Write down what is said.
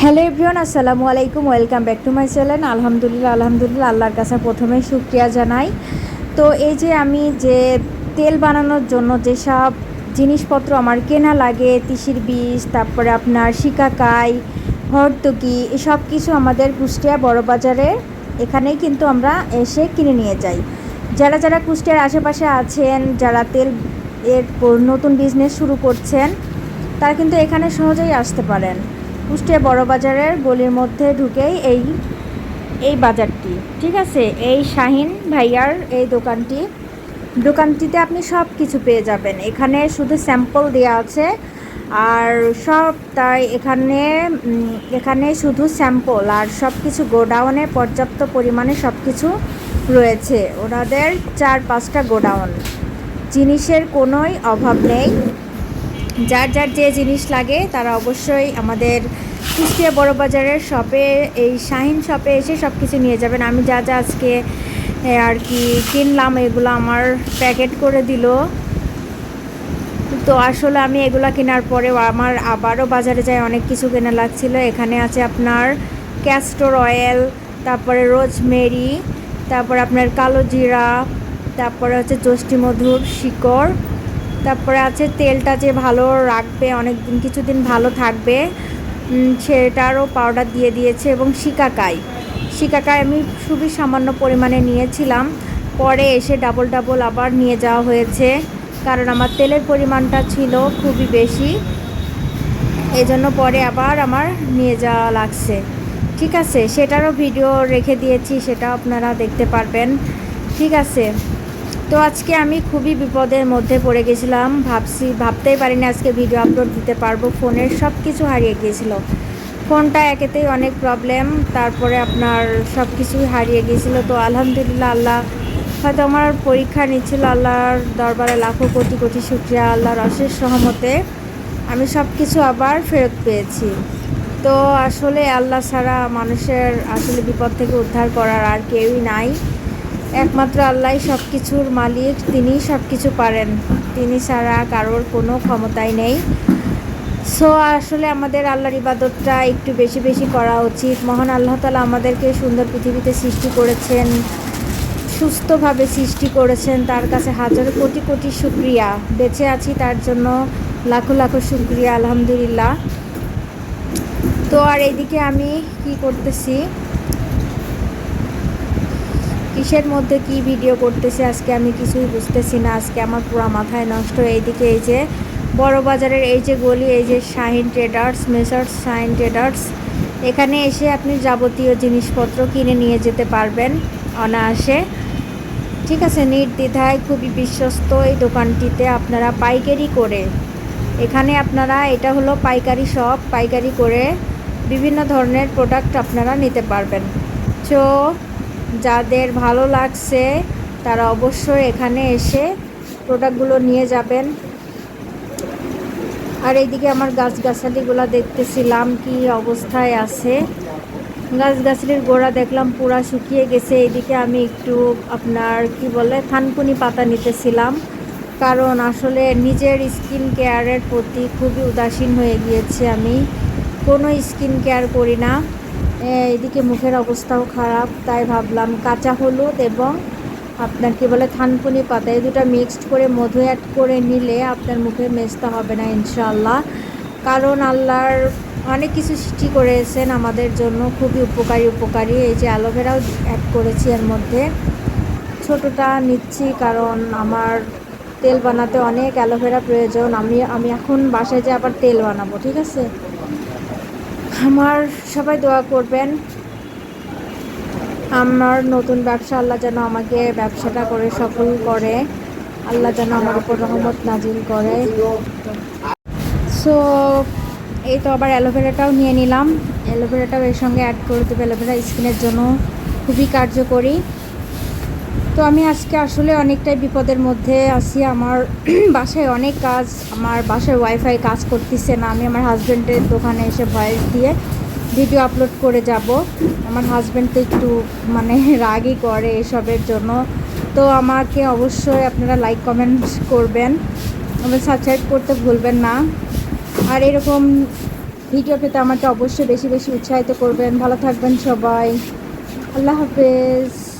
Hello everyone, আসসালামু আলাইকুম। Welcome back to my channel. আলহামদুলিল্লাহ আল্লাহর কাছে প্রথমেই শুকরিয়া জানাই। তো এই যে আমি যে তেল বানানোর জন্য যেসব জিনিসপত্র আমার কেনা লাগে, তিসির বীজ, তারপরে আপনার শিকাকাই, হরতুকি, এসব কিছু আমাদের কুষ্টিয়া বড় বাজারে এখানেই কিন্তু আমরা এসে কিনে নিয়ে যাই। যারা যারা কুষ্টিয়ার আশেপাশে আছেন, যারা তেল এর নতুন বিজনেস শুরু করছেন, তারা কিন্তু এখানে সহজেই আসতে পারেন। কুষ্টিয়া বড় বাজারের গলির মধ্যে ঢুকেই এই বাজারটি, ঠিক আছে। এই শাহিন ভাইয়ার এই দোকানটিতে আপনি সব কিছু পেয়ে যাবেন। এখানে শুধু স্যাম্পল দেওয়া আছে, আর সব তাই এখানে শুধু স্যাম্পল, আর সব কিছু গোডাউনে পর্যাপ্ত পরিমাণে সব কিছু রয়েছে। ওনাদের 4-5টা গোডাউন, জিনিসের কোনোই অভাব নেই। যার যার যে জিনিস লাগে তারা অবশ্যই আমাদের কুষ্টিয়া বড় বাজারের শপে, এই শাহিন শপে এসে সব কিছু নিয়ে যাবেন। আমি যা যা আজকে আর কি কিনলাম, এগুলো আমার প্যাকেট করে দিল। তো আসলে আমি এগুলো কেনার পরেও আমার আবারও বাজারে যাই, অনেক কিছু কেনা লাগছিল। এখানে আছে আপনার ক্যাস্টর অয়েল, তারপরে রোজমেরি, তারপরে আপনার কালো জিরা, তারপরে হচ্ছে যষ্টি মধুর শিকড়, তারপরে আছে তেলটা যে ভালো রাখবে, অনেক দিন কিছুদিন ভালো থাকবে, সেটারও পাউডার দিয়ে দিয়েছে। এবং শিকাকাই আমি খুবই সামান্য পরিমাণে নিয়েছিলাম, পরে এসে ডাবল আবার নিয়ে যাওয়া হয়েছে, কারণ আমার তেলের পরিমাণটা ছিল খুবই বেশি, এজন্য পরে আবার আমার নিয়ে যাওয়া লাগছে। ঠিক আছে, সেটারও ভিডিও রেখে দিয়েছি, সেটা আপনারা দেখতে পারবেন। ঠিক আছে, তো আজকে আমি খুবই বিপদের মধ্যে পড়ে গেছিলাম। ভাবতেই পারিনি আজকে ভিডিও আপলোড দিতে পারবো। ফোনের সব কিছু হারিয়ে গিয়েছিল। ফোনটা একেতেই অনেক প্রবলেম, তারপরে আপনার সব কিছুই হারিয়ে গিয়েছিলো। তো আলহামদুলিল্লাহ, আল্লাহ হয়তো আমার পরীক্ষা নিচ্ছিল। আল্লাহর দরবারে লাখো কোটি কোটি শুকরিয়া, আল্লাহর অশেষ রহমতে আমি সব কিছু আবার ফেরত পেয়েছি। তো আসলে আল্লাহ ছাড়া মানুষের আসলে বিপদ থেকে উদ্ধার করার আর কেউই নাই। একমাত্র আল্লাহই সব কিছুর মালিক, তিনিই সব কিছু পারেন, তিনি ছাড়া কারোর কোনো ক্ষমতাই নেই। সো আসলে আমাদের আল্লাহর ইবাদতটা একটু বেশি বেশি করা উচিত। মহান আল্লাহ তাআলা আমাদেরকে সুন্দর পৃথিবীতে সৃষ্টি করেছেন, সুস্থভাবে সৃষ্টি করেছেন, তার কাছে হাজার কোটি কোটি শুকরিয়া। বেঁচে আছি তার জন্য লাখো লাখো শুকরিয়া, আলহামদুলিল্লাহ। তো আর এইদিকে আমি কি করতেছি, কিসের মধ্যে কি ভিডিও করতেছি আজকে আমি কিছুই বুঝতেছি না। আজকে আমার পুরো মাথায় নষ্ট। এইদিকে এই যে বড় বাজারের এই যে গলি, এই যে Shaheen traders, messrs Shaheen traders, এখানে এসে আপনি যাবতীয় জিনিসপত্র কিনে নিয়ে যেতে পারবেন অনায়াসে। ঠিক আছে, নির্দ্বিধায়, খুবই বিশ্বস্ত এই দোকানটিতে আপনারা পাইকারি করে, এখানে আপনারা, এটা হলো পাইকারি শপ, পাইকারি করে বিভিন্ন ধরনের প্রোডাক্ট আপনারা নিতে পারবেন। তো যাদের ভালো লাগছে তারা অবশ্যই এখানে এসে প্রোডাক্টগুলো নিয়ে যাবেন। আর এইদিকে আমার গাছগাছালিগুলো দেখতেছিলাম কি অবস্থায় আছে। গাছগাছালির গোড়া দেখলাম পুরা শুকিয়ে গেছে। এইদিকে আমি একটু আপনার কি বলে থানকুনি পাতা নিতেছিলাম, কারণ আসলে নিজের স্কিন কেয়ারের প্রতি খুবই উদাসীন হয়ে গিয়েছে। আমি কোনো স্কিন কেয়ার করি না। এদিকে মুখের অবস্থাও খারাপ, তাই ভাবলাম কাঁচা হলুদ এবং আপনার কি বলে থানকুনি পাতা, এই দুটো মিক্সড করে মধু অ্যাড করে নিলে আপনার মুখে মেজতে হবে না ইনশাআল্লাহ। কারণ আল্লাহর অনেক কিছু সৃষ্টি করেছেন আমাদের জন্য, খুবই উপকারী। এই যে অ্যালোভেরাও অ্যাড করেছি এর মধ্যে, ছোটোটা নিচ্ছি কারণ আমার তেল বানাতে অনেক অ্যালোভেরা প্রয়োজন। আমি এখন বাসায় যে আবার তেল বানাবো। ঠিক আছে, আমার সবাই দোয়া করবেন। আমার নতুন ব্যবসা, আল্লাহ যেন আমাকে ব্যবসাটা করে সফল করে, আল্লাহ যেন আমার উপর রহমত নাজিল করে। সো এই তো আবার অ্যালোভেরাটাও নিয়ে নিলাম, অ্যালোভেরাটাও এর সঙ্গে অ্যাড করে দেবো। অ্যালোভেরা স্কিনের জন্য খুবই কার্যকরী। তো আমি আজকে আসলে অনেকটাই বিপদের মধ্যে আছি। আমার বাসায় অনেক কাজ, আমার বাসায় ওয়াইফাই কাজ করতেছে না। আমি আমার হাজব্যান্ডের দোকানে এসে ভয়েস দিয়ে ভিডিও আপলোড করে যাব। আমার হাজব্যান্ড তো একটু মানে রাগই করে এসবের জন্য। তো আমাকে অবশ্যই আপনারা লাইক কমেন্ট করবেন, আমাদের সাবস্ক্রাইব করতে ভুলবেন না। আর এরকম ভিডিও পেতে আমাকে অবশ্যই বেশি বেশি উৎসাহিত করবেন। ভালো থাকবেন সবাই। আল্লাহ হাফেজ।